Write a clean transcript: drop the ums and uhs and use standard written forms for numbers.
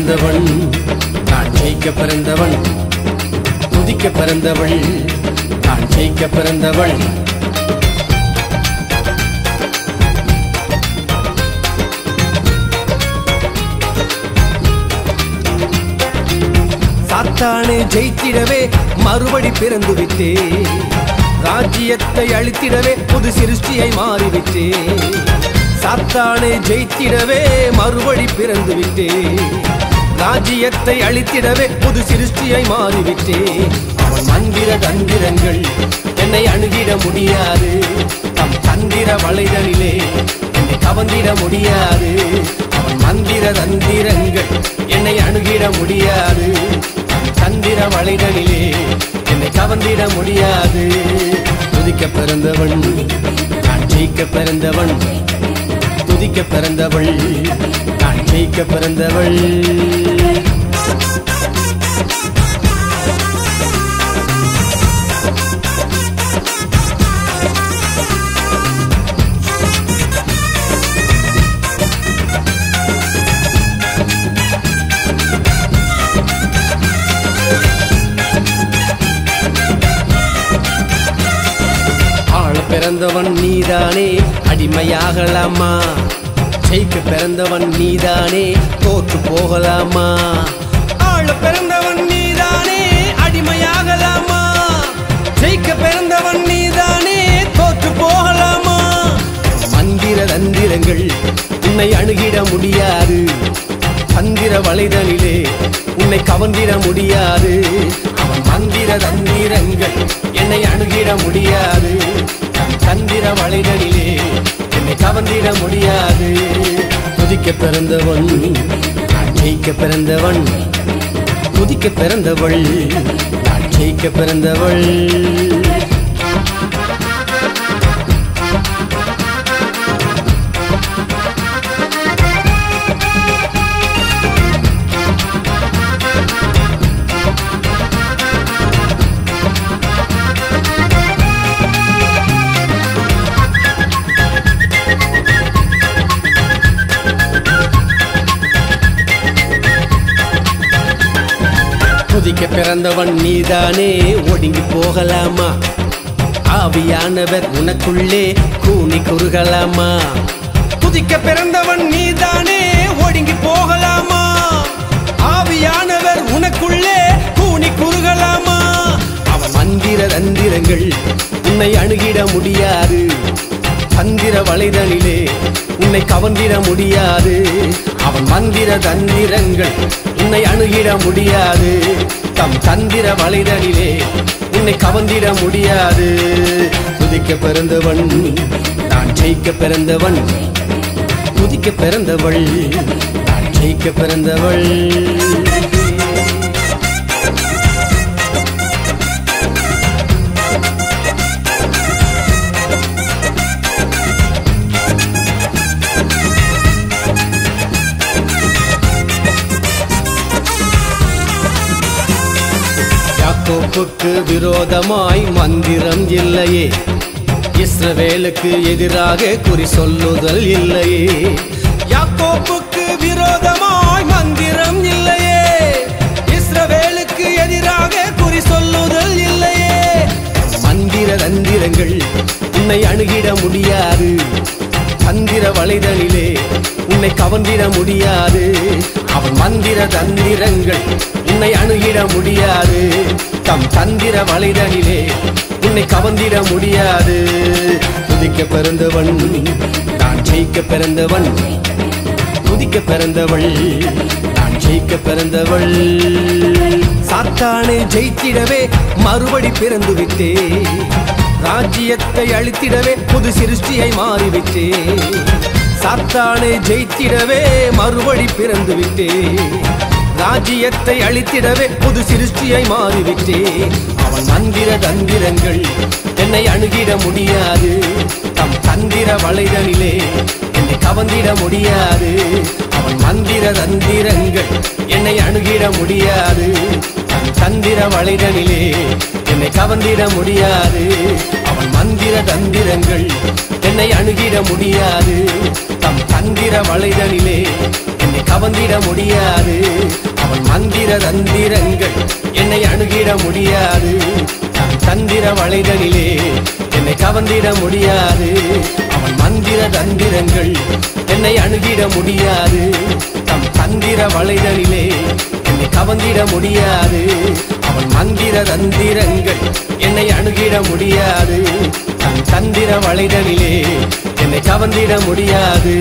பிறந்தவன் நான் ஜெயிக்க பிறந்தவன் துதிக்க பிறந்தவள் நான் ஜெயிக்க பிறந்தவள் சாத்தானை ஜெயித்திடவே மறுபடி பிறந்து விட்டே ராஜ்யத்தை அழித்திடவே புது சிருஷ்டியை மாறிவிட்டே சாத்தானை ஜெயித்திடவே மறுபடி பிறந்து விட்டே ராஜ்யத்தை அழித்திடவே புது சிருஷ்டியை மாறிவிட்டே அவன் மந்திர தந்திரங்கள் என்னை அணுகிட முடியாது தம் தந்திர வளைதலிலே என்னை கவர்ந்திட முடியாது அவன் மந்திர தந்திரங்கள் என்னை அணுகிட முடியாது தந்திர வளைதலிலே என்னை கவர்ந்திட முடியாது துதிக்க பிறந்தவன் நான் ஜெயிக்க பிறந்தவன் துதிக்க பிறந்தவள் நான் ஜெயிக்க பிறந்தவள் பிறந்தவன் நீதானே அடிமையாகலாமா ஜெயிக்க பிறந்தவன் நீதானே தோற்று போகலாமா ஆள பிறந்தவன் நீதானே அடிமையாகலாமா ஜெயிக்க பிறந்தவன் நீதானே தோற்று போகலாமா மந்திர தந்திரங்கள் உன்னை அணுகிட முடியாது தந்திர வளைதலிலே உன்னை கவர்ந்திட முடியாது அவன் மந்திர தந்திரங்கள் என்னை அணுகிட முடியாது தந்திர வளைதலிலே என்னை கவர்ந்திட முடியாது துதிக்க பிறந்தவன் நான் ஜெயிக்க பிறந்தவன் துதிக்க பிறந்தவள் நான் ஜெயிக்க பிறந்தவள் துதிக்க பிறந்தவன் நீதானே ஒடுங்கி போகலாமா ஆவியானவர் உனக்குள்ளே கூனி குறுகலாமா துதிக்க பிறந்தவன் நீதானே ஒடுங்கி போகலாமா ஆவியானவர் உனக்குள்ளே கூனி குறுகலாமா அவன் மந்திர தந்திரங்கள் உன்னை அணுகிட முடியாது தந்திர வளைதலிலே உன்னை கவர்ந்திட முடியாது அவன் மந்திர தந்திரங்கள் உன்னை அணுகிட முடியாது தம் தந்திர வளைதலிலே உன்னை கவர்ந்திட முடியாது துதிக்க பிறந்தவன் நான் ஜெயிக்க பிறந்தவன் துதிக்க பிறந்தவள் நான் ஜெயிக்க பிறந்தவள் யாக்கோப்புக்கு விரோதமாய் மந்திரம் இல்லையே இஸ்ரவேலுக்கு எதிராக குறி சொல்லுதல் இல்லையே யாக்கோப்புக்கு விரோதமாய் மந்திரம் இல்லையே இஸ்ரவேலுக்கு எதிராக குறி சொல்லுதல் இல்லையே மந்திர தந்திரங்கள் உன்னை அணுகிட முடியாது தந்திர வளைதலிலே உன்னை கவர்ந்திட முடியாது அவன் மந்திர தந்திரங்கள் உன்னை அணுகிட முடியாது தம் தந்திர வளைதலிலே உன்னை கவர்ந்திட முடியாது துதிக்க பிறந்தவன் நான் ஜெயிக்க பிறந்தவன் துதிக்க பிறந்தவள் நான் ஜெயிக்க பிறந்தவள் சாத்தானை ஜெயித்திடவே மறுபடி பிறந்து விட்டே ராஜ்யத்தை அழித்திடவே புது சிருஷ்டியை மாறிவிட்டே சாத்தானை ஜெயித்திடவே மறுபடி பிறந்து விட்டே ராஜ்யத்தை அழித்திடவே புது சிருஷ்டியை மாறிவிட்டே அவன் மந்திர தந்திரங்கள் என்னை அணுகிட முடியாது தம் தந்திர வளைதலிலே என்னை கவர்ந்திட முடியாது அவன் மந்திர தந்திரங்கள் என்னை அணுகிட முடியாது தம் தந்திர வளைதலிலே என்னை கவர்ந்திட முடியாது அவன் மந்திர தந்திரங்கள் என்னை அணுகிட முடியாது தம் தந்திர வளைதலிலே என்னை கவர்ந்திட முடியாது மந்திர தந்திரங்கள் என்னை அணுகிட முடியாது. தன் தந்திர வளைதலிலே என்னை கவர்ந்திட முடியாது. அவன் மந்திர தந்திரங்கள் என்னை அணுகிட முடியாது. தம் தந்திர வளைதலிலே என்னை கவர்ந்திட முடியாது. அவன் மந்திர தந்திரங்கள் என்னை அணுகிட முடியாது. தன் தந்திர வளைதலிலே என்னை கவர்ந்திட முடியாது.